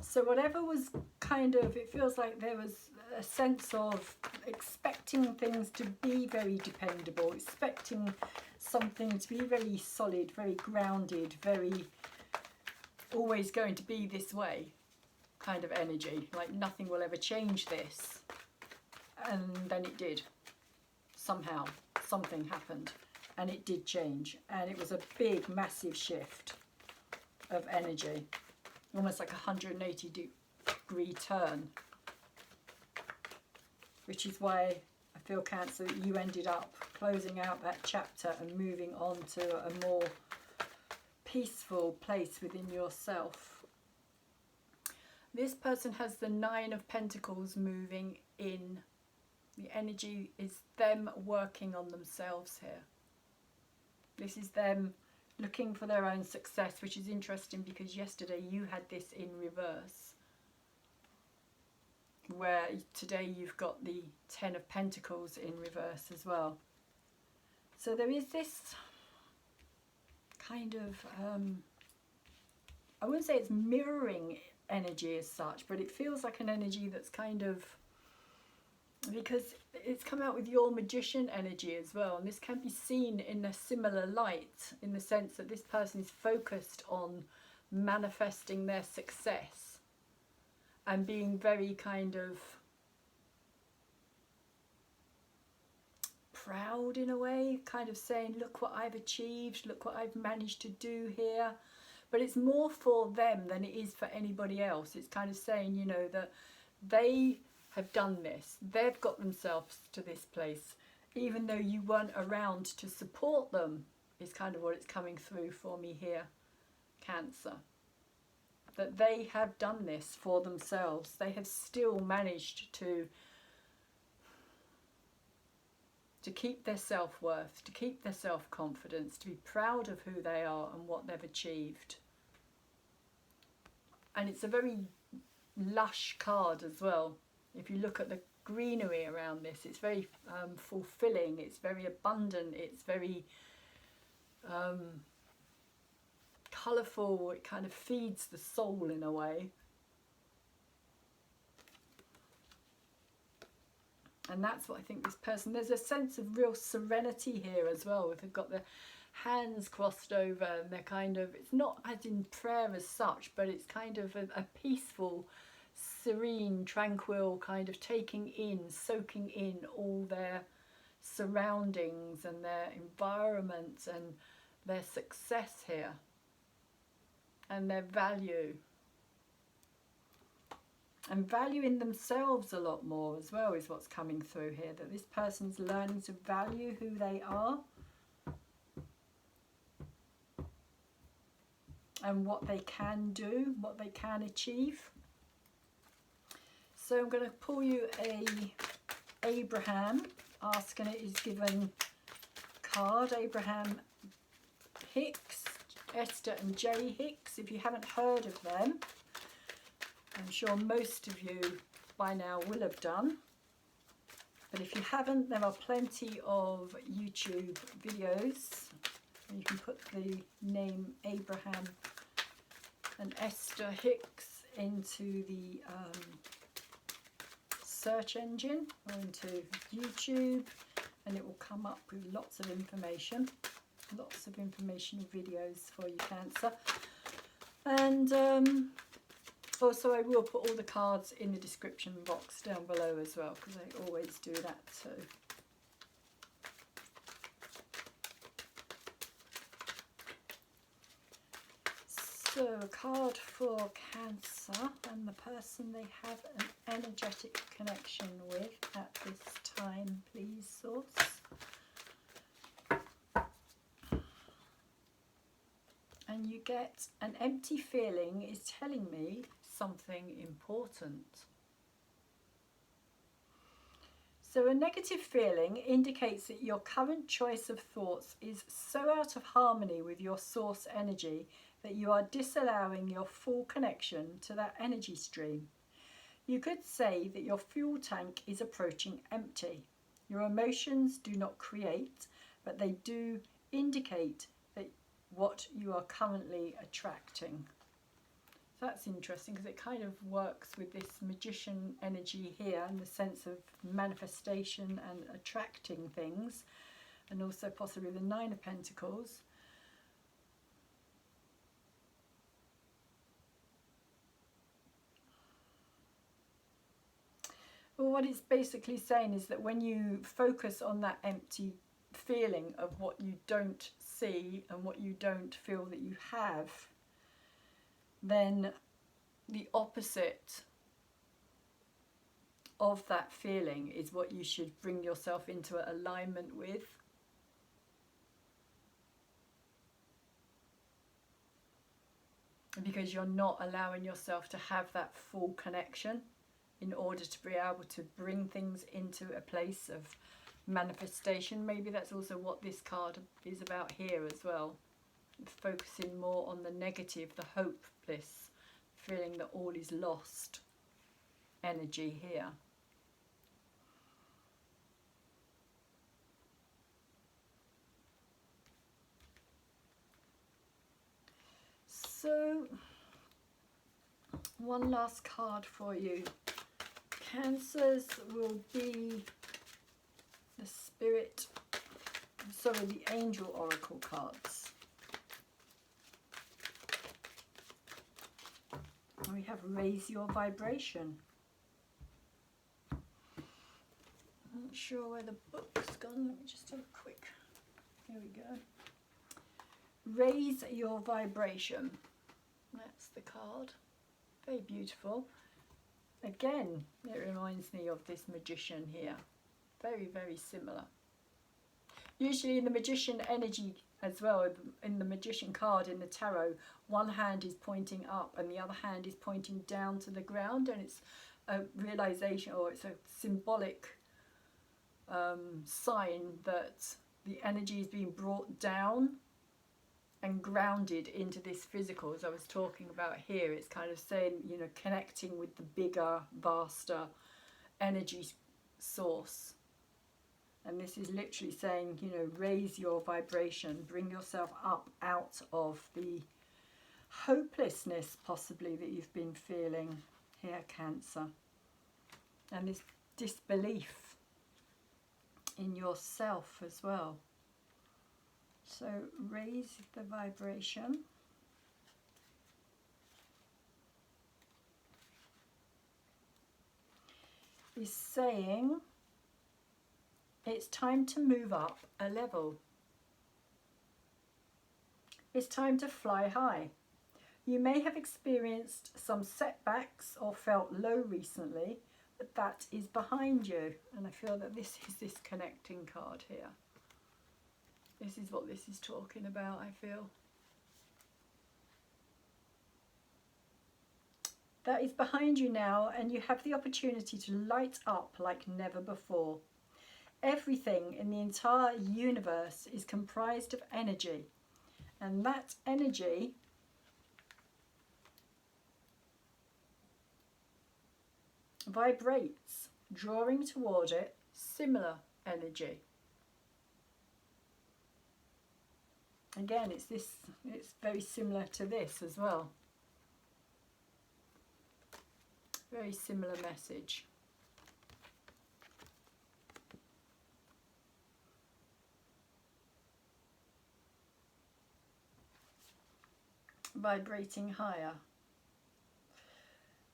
So whatever was kind of, it feels like there was a sense of expecting things to be very dependable, expecting something to be very solid, very grounded, very always going to be this way kind of energy, like nothing will ever change this. And then it did. Somehow something happened and it did change, and it was a big massive shift of energy, almost like a 180-degree turn, which is why I feel, Cancer, that you ended up closing out that chapter and moving on to a more peaceful place within yourself. This person has the 9 of Pentacles moving in. The energy is them working on themselves here. This is them looking for their own success, which is interesting because yesterday you had this in reverse, where today you've got the 10 of Pentacles in reverse as well. So there is this kind of, I wouldn't say it's mirroring energy as such, but it feels like an energy that's kind of, because it's come out with your Magician energy as well, and this can be seen in a similar light, in the sense that this person is focused on manifesting their success and being very kind of proud in a way, kind of saying, look what I've achieved, look what I've managed to do here. But it's more for them than it is for anybody else. It's kind of saying, you know, that they have done this, they've got themselves to this place, even though you weren't around to support them, is kind of what it's coming through for me here, Cancer. that they have done this for themselves. They have still managed to keep their self-worth, to keep their self-confidence, to be proud of who they are and what they've achieved. And it's a very lush card as well. If you look at the greenery around this, it's very fulfilling, it's very abundant, it's very colourful. It kind of feeds the soul in a way. And that's what I think this person, there's a sense of real serenity here as well. If they've got their hands crossed over and they're kind of, it's not as in prayer as such, but it's kind of a peaceful, serene, tranquil kind of taking in, soaking in all their surroundings and their environment and their success here and their value. And valuing themselves a lot more as well is what's coming through here, that this person's learning to value who they are and what they can do, what they can achieve. So I'm going to pull you a Abraham, asking it is given card, Abraham Hicks, Esther and J Hicks. If you haven't heard of them, I'm sure most of you by now will have done. But if you haven't, there are plenty of YouTube videos. You can put the name Abraham and Esther Hicks into the search engine or into YouTube, and it will come up with lots of informational videos for you, Cancer. And also I will put all the cards in the description box down below as well, because I always do that too. So a card for Cancer and the person they have an energetic connection with at this time, please, Source. And you get an empty feeling is telling me something important. So a negative feeling indicates that your current choice of thoughts is so out of harmony with your source energy that you are disallowing your full connection to that energy stream. You could say that your fuel tank is approaching empty. Your emotions do not create, but they do indicate that what you are currently attracting. So that's interesting, because it kind of works with this magician energy here in the sense of manifestation and attracting things, and also possibly the Nine of Pentacles. Well, what it's basically saying is that when you focus on that empty feeling of what you don't see and what you don't feel that you have, then the opposite of that feeling is what you should bring yourself into alignment with. Because you're not allowing yourself to have that full connection in order to be able to bring things into a place of manifestation. Maybe that's also what this card is about here as well. Focusing more on the negative, the hopeless, feeling that all is lost energy here. So, one last card for you. Cancers will be the Spirit, sorry, the Angel Oracle cards. We have Raise Your Vibration. I'm not sure where the book's gone. Let me just have a quick, here we go. Raise Your Vibration. That's the card. Very beautiful. Again, it reminds me of this magician here. Very, very similar. Usually in the magician energy as well. In the Magician card in the tarot, one hand is pointing up and the other hand is pointing down to the ground, and it's a realization, or it's a symbolic sign that the energy is being brought down and grounded into this physical. As I was talking about here, it's kind of saying, you know, connecting with the bigger, vaster energy source. And this is literally saying, you know, raise your vibration, bring yourself up out of the hopelessness possibly that you've been feeling here, Cancer, and this disbelief in yourself as well. So raise the vibration. Is saying it's time to move up a level. It's time to fly high. You may have experienced some setbacks or felt low recently, but that is behind you. And I feel that this is this connecting card here. This is what this is talking about, I feel. That is behind you now, and you have the opportunity to light up like never before. Everything in the entire universe is comprised of energy, and that energy vibrates, drawing toward it similar energy. Again, it's very similar to this as well. Very similar message. Vibrating higher.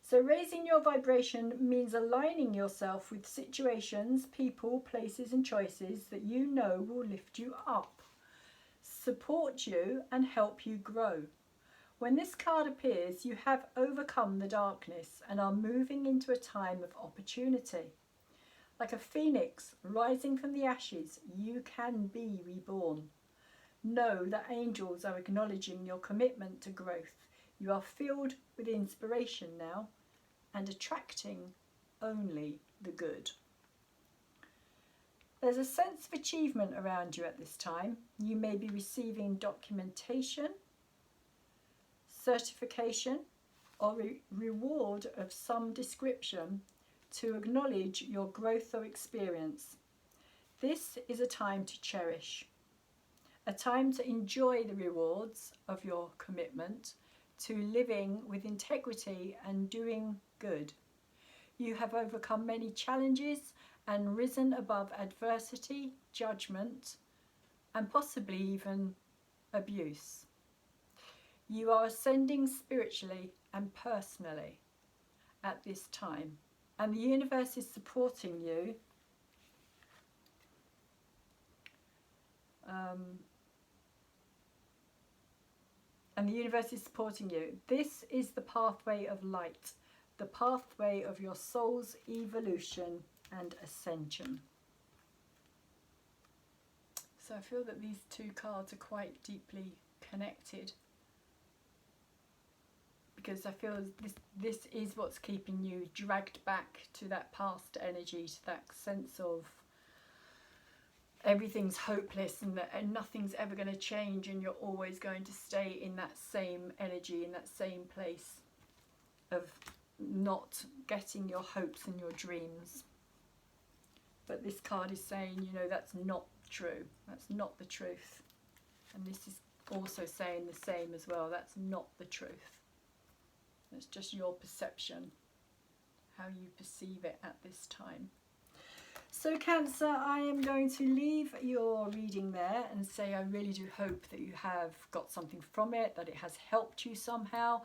So raising your vibration means aligning yourself with situations, people, places and choices that you know will lift you up, support you and help you grow. When this card appears, you have overcome the darkness and are moving into a time of opportunity. Like a phoenix rising from the ashes, you can be reborn. Know that angels are acknowledging your commitment to growth. You are filled with inspiration now and attracting only the good. There's a sense of achievement around you at this time. You may be receiving documentation, certification, or reward of some description to acknowledge your growth or experience. This is a time to cherish, a time to enjoy the rewards of your commitment to living with integrity and doing good. You have overcome many challenges and risen above adversity, judgment, and possibly even abuse. You are ascending spiritually and personally at this time, and the universe is supporting you This is the pathway of light, the pathway of your soul's evolution and ascension. So I feel that these two cards are quite deeply connected, because I feel this is what's keeping you dragged back to that past energy, to that sense of everything's hopeless and nothing's ever going to change, and you're always going to stay in that same energy, in that same place of not getting your hopes and your dreams. But this card is saying, you know, that's not true. That's not the truth. And this is also saying the same as well. That's not the truth. It's just your perception, how you perceive it at this time. So Cancer, I am going to leave your reading there and say I really do hope that you have got something from it, that it has helped you somehow,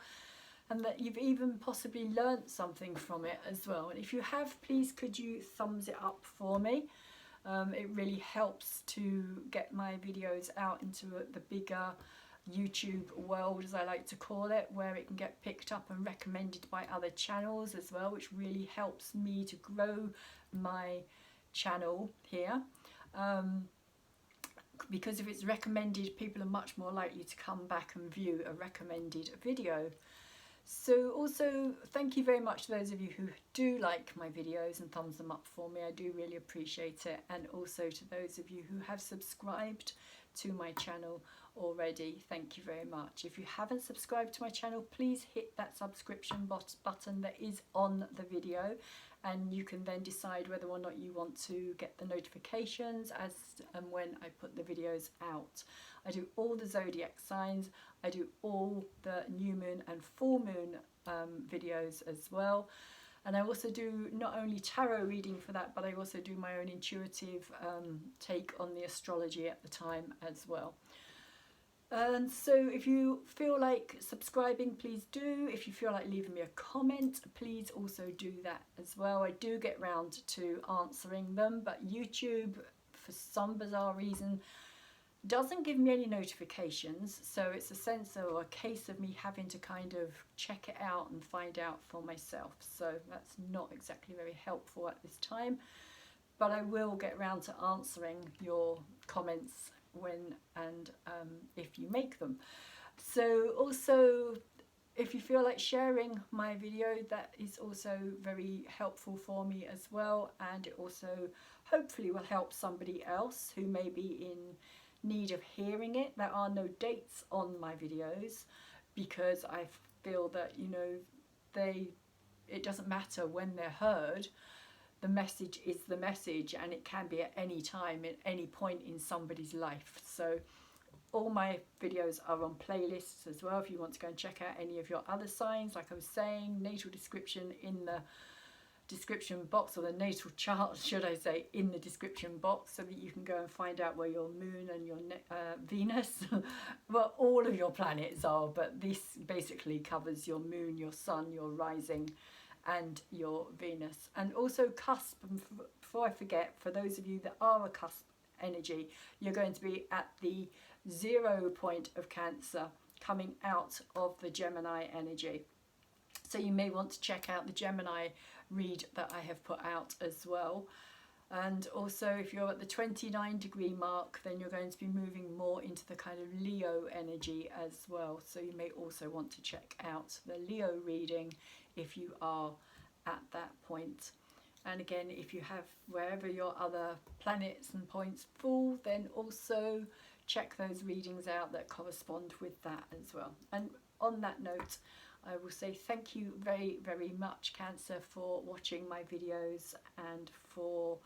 and that you've even possibly learnt something from it as well. And if you have, please could you thumbs it up for me. It really helps to get my videos out into the bigger YouTube world, as I like to call it, where it can get picked up and recommended by other channels as well, which really helps me to grow my channel here. because if it's recommended, people are much more likely to come back and view a recommended video. So also thank you very much to those of you who do like my videos and thumbs them up for me. I do really appreciate it. And also to those of you who have subscribed to my channel already, thank you very much. If you haven't subscribed to my channel, please hit that subscription button that is on the video, and you can then decide whether or not you want to get the notifications as and when I put the videos out. I do all the zodiac signs, I do all the new moon and full moon videos as well. And I also do not only tarot reading for that, but I also do my own intuitive take on the astrology at the time as well. And so if you feel like subscribing, please do. If you feel like leaving me a comment, please also do that as well. I do get round to answering them, but YouTube, for some bizarre reason, doesn't give me any notifications, so it's a sense or a case of me having to kind of check it out and find out for myself. So that's not exactly very helpful at this time, but I will get round to answering your comments when and if you make them. So also, if you feel like sharing my video, that is also very helpful for me as well, and it also hopefully will help somebody else who may be in need of hearing it. There are no dates on my videos because I feel that, you know, it doesn't matter when they're heard. The message is the message, and it can be at any time, at any point in somebody's life. So all my videos are on playlists as well if you want to go and check out any of your other signs. Like I was saying, natal description in the description box, or the natal chart should I say, in the description box, so that you can go and find out where your moon and your Venus well, all of your planets are, but this basically covers your moon, your sun, your rising and your Venus. And also cusp, and before I forget, for those of you that are a cusp energy, you're going to be at the 0 point of Cancer, coming out of the Gemini energy. So you may want to check out the Gemini read that I have put out as well. And also if you're at the 29-degree mark, then you're going to be moving more into the kind of Leo energy as well. So you may also want to check out the Leo reading if you are at that point. And again, if you have wherever your other planets and points fall, then also check those readings out that correspond with that as well. And on that note, I will say thank you very, very much, Cancer, for watching my videos and for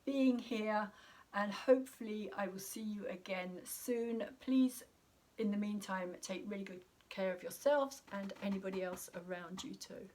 being here. And hopefully I will see you again soon. Please, in the meantime, take really good care of yourselves and anybody else around you too.